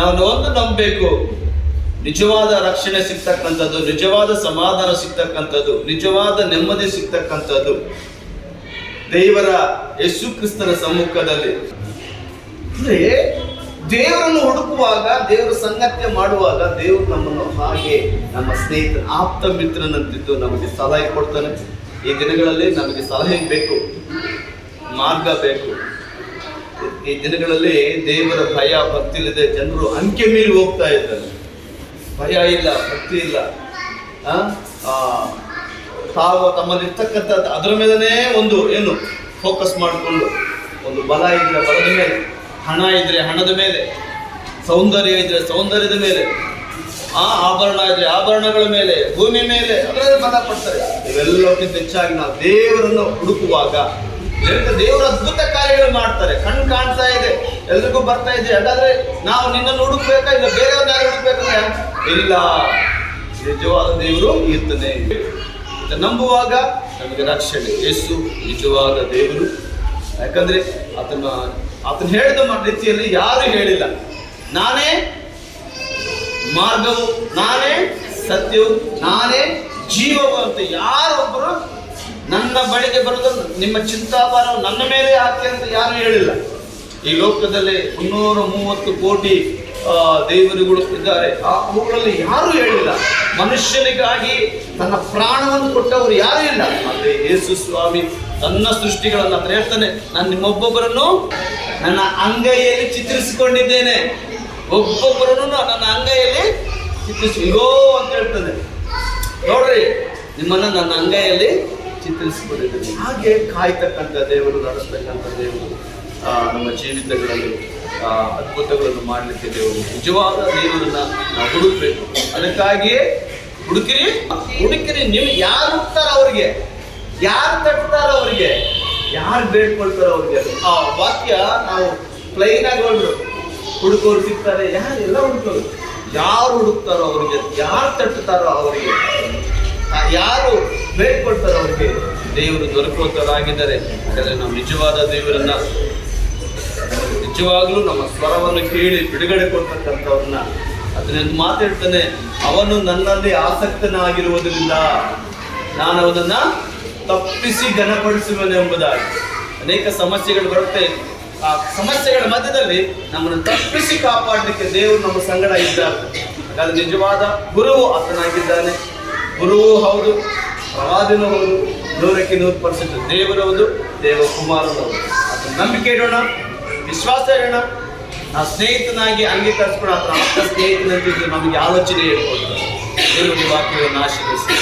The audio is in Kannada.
ನಾವು ಒಂದು ನಂಬಬೇಕು, ನಿಜವಾದ ರಕ್ಷಣೆ ಸಿಗ್ತಕ್ಕಂಥದ್ದು, ನಿಜವಾದ ಸಮಾಧಾನ ಸಿಗ್ತಕ್ಕಂಥದ್ದು, ನಿಜವಾದ ನೆಮ್ಮದಿ ಸಿಗ್ತಕ್ಕಂಥದ್ದು ದೇವರ ಯೇಸು ಕ್ರಿಸ್ತನ ಸಮ್ಮುಖದಲ್ಲಿ. ಅಂದ್ರೆ ದೇವರನ್ನು ಹುಡುಕುವಾಗ, ದೇವರ ಸಂಗತ್ಯ ಮಾಡುವಾಗ ದೇವರು ನಮ್ಮನ್ನು ಹಾಗೆ ನಮ್ಮ ಸ್ನೇಹಿತ ಆಪ್ತ ಮಿತ್ರನಂತಿದ್ದು ನಮಗೆ ಸಲಹೆ ಕೊಡ್ತಾನೆ. ಈ ದಿನಗಳಲ್ಲಿ ನಮಗೆ ಸಲಹೆ ಬೇಕು, ಮಾರ್ಗ ಬೇಕು. ಈ ದಿನಗಳಲ್ಲಿ ದೇವರ ಭಯ ಭಕ್ತಿ ಇಲ್ಲದೆ ಜನರು ಅಂಕೆ ಮೀರಿ ಹೋಗ್ತಾ ಇದ್ದಾರೆ. ಭಯ ಇಲ್ಲ, ಭಕ್ತಿ ಇಲ್ಲ. ತಾವು ತಮ್ಮಲ್ಲಿರ್ತಕ್ಕಂಥದ್ದು ಅದರ ಮೇಲೇ ಒಂದು ಏನು ಫೋಕಸ್ ಮಾಡಿಕೊಂಡು, ಒಂದು ಬಲ ಇದ್ರೆ ಬಲದ ಮೇಲೆ, ಹಣ ಇದ್ರೆ ಹಣದ ಮೇಲೆ, ಸೌಂದರ್ಯ ಇದ್ರೆ ಸೌಂದರ್ಯದ ಮೇಲೆ, ಆಭರಣ ಇದ್ರೆ ಆಭರಣಗಳ ಮೇಲೆ, ಭೂಮಿ ಮೇಲೆ, ಅದರಲ್ಲಿ ಬಲ ಪಡ್ತಾರೆ. ಇವೆಲ್ಲಕ್ಕಿಂತ ಹೆಚ್ಚಾಗಿ ನಾವು ದೇವರನ್ನು ಹುಡುಕುವಾಗ ದೇವರ ಅದ್ಭುತ ಕಾರ್ಯಗಳು ಮಾಡ್ತಾರೆ. ಕಣ್ಣು ಕಾಣ್ತಾ ಇದೆ, ಎಲ್ರಿಗೂ ಬರ್ತಾ ಇದೆ. ಹಾಗಾದ್ರೆ ನಾವು ನಿನ್ನನ್ನು ಹುಡುಕ್ಬೇಕಾ, ಇಲ್ಲ ಬೇರೆಯವ್ರನ್ನ ಯಾರು ಹುಡುಕ್ಬೇಕಂದ್ರೆ ಇಲ್ಲ, ನಿಜವಾದ ದೇವರು ಇರ್ತಾನೆ. ನಂಬುವಾಗ ನಮಗೆ ರಕ್ಷಣೆ. ಯೇಸು ನಿಜವಾದ ದೇವರು. ಯಾಕಂದ್ರೆ ಆತನ ಹೇಳಿದ ರೀತಿಯಲ್ಲಿ ಯಾರು ಹೇಳಿಲ್ಲ, ನಾನೇ ಮಾರ್ಗವು, ನಾನೇ ಸತ್ಯವು, ನಾನೇ ಜೀವವು ಅಂತ ಯಾರೊಬ್ಬರು ನನ್ನ ಬಳಿಗೆ ಬರೋದು, ನಿಮ್ಮ ಚಿಂತಾಭಾರವು ನನ್ನ ಮೇಲೆ ಹಾಕಿ ಅಂತ ಯಾರು ಹೇಳಿಲ್ಲ. ಈ ಲೋಕದಲ್ಲಿ 330 ಕೋಟಿ ದೇವರುಗಳು ಇದ್ದಾರೆ. ಅವುಗಳಲ್ಲಿ ಯಾರು ಹೇಳಿಲ್ಲ. ಮನುಷ್ಯನಿಗಾಗಿ ತನ್ನ ಪ್ರಾಣವನ್ನು ಕೊಟ್ಟವರು ಯಾರು ಇಲ್ಲ. ಆದರೆ ಯೇಸು ಸ್ವಾಮಿ ತನ್ನ ಸೃಷ್ಟಿಗಳನ್ನು ಹತ್ರ ಹೇಳ್ತಾನೆ, ನಾನು ನಿಮ್ಮೊಬ್ಬೊಬ್ಬರನ್ನು ನನ್ನ ಅಂಗೈಯಲ್ಲಿ ಚಿತ್ರಿಸಿಕೊಂಡಿದ್ದೇನೆ, ಒಬ್ಬೊಬ್ಬರನ್ನು ನನ್ನ ಅಂಗೈಯಲ್ಲಿ ಚಿತ್ರಿಸಿಗೋ ಅಂತ ಹೇಳ್ತಾನೆ. ನೋಡ್ರಿ, ನಿಮ್ಮನ್ನು ನನ್ನ ಅಂಗೈಯಲ್ಲಿ ಚಿತ್ರಿಸಿಕೊಂಡಿದ್ದೇನೆ. ಹಾಗೆ ಕಾಯ್ತಕ್ಕಂಥ ದೇವರು, ನಡೆಸ್ತಕ್ಕಂಥ ದೇವರು, ನಮ್ಮ ಜೀವಿತಗಳಲ್ಲಿ ಅದ್ಭುತಗಳನ್ನು ಮಾಡಲಿಕ್ಕೆ ದೇವರು, ನಿಜವಾದ ದೇವರನ್ನ ನಾವು ಹುಡುಕ್ಬೇಕು. ಅದಕ್ಕಾಗಿಯೇ ಹುಡುಕಿರಿ. ನೀವು ಯಾರು ಹುಡ್ತಾರ ಅವ್ರಿಗೆ, ಯಾರು ತಟ್ತಾರ ಅವ್ರಿಗೆ, ಯಾರು ಬೇಡ್ಕೊಳ್ತಾರ ಅವ್ರಿಗೆ. ಆ ವಾಕ್ಯ ನಾವು ಪ್ಲೈನ್ ಆಗಿ ಹುಡುಕೋರು ಸಿಗ್ತಾರೆ, ಯಾರೆಲ್ಲ ಹುಡುಕೋರು, ಯಾರು ಹುಡುಕ್ತಾರೋ ಅವ್ರಿಗೆ, ಯಾರು ತಟ್ಟುತ್ತಾರೋ ಅವರಿಗೆ, ಯಾರು ಬೇಡ್ಕೊಳ್ತಾರೋ ಅವ್ರಿಗೆ ದೇವರು ದೊರಕುವಂತರಾಗಿದ್ದಾರೆ. ಯಾಕಂದ್ರೆ ನಾವು ನಿಜವಾದ ದೇವರನ್ನ, ನಿಜವಾಗ್ಲೂ ನಮ್ಮ ಸ್ವರವನ್ನು ಕೇಳಿ ಬಿಡುಗಡೆ ಕೊಡ್ತಕ್ಕಂಥವ್ರನ್ನ, ಅದನ್ನೊಂದು ಮಾತಾಡ್ತಾನೆ, ಅವನು ನನ್ನಲ್ಲಿ ಆಸಕ್ತನಾಗಿರುವುದರಿಂದ ನಾನು ಅವನನ್ನ ತಪ್ಪಿಸಿ ಘನಪಡಿಸುವನು ಎಂಬುದಾಗಿ. ಅನೇಕ ಸಮಸ್ಯೆಗಳು ಬರುತ್ತೆ. ಆ ಸಮಸ್ಯೆಗಳ ಮಧ್ಯದಲ್ಲಿ ನಮ್ಮನ್ನು ತಪ್ಪಿಸಿ ಕಾಪಾಡಲಿಕ್ಕೆ ದೇವರು ನಮ್ಮ ಸಂಗಡ ಇದ್ದಾರೆ. ಹಾಗಾದ್ರೆ ನಿಜವಾದ ಗುರುವು ಆತನಾಗಿದ್ದಾನೆ. ಗುರುವು ಹೌದು, ಪ್ರವಾದಿನೂ ಹೌದು, 100% ದೇವರವುದು, ದೇವಕುಮಾರನವರು. ಅದನ್ನ ನಂಬಿಕೆ ಇಡೋಣ, ವಿಶ್ವಾಸ ಇಡೋಣ. ನಾವು ಸ್ನೇಹಿತನಾಗಿ ಅಂಗೀಕರಿಸ್ಕೊಂಡು ಆತನ ಆಪ್ತ ಸ್ನೇಹಿತನಂತಿದ್ದು ನಮಗೆ ಆಲೋಚನೆ ಹೇಳ್ಕೊಡ್ತಾರೆ. ದೇವರ ವಾಕ್ಯವನ್ನು ಆಶೀರ್ವದಿಸಿ.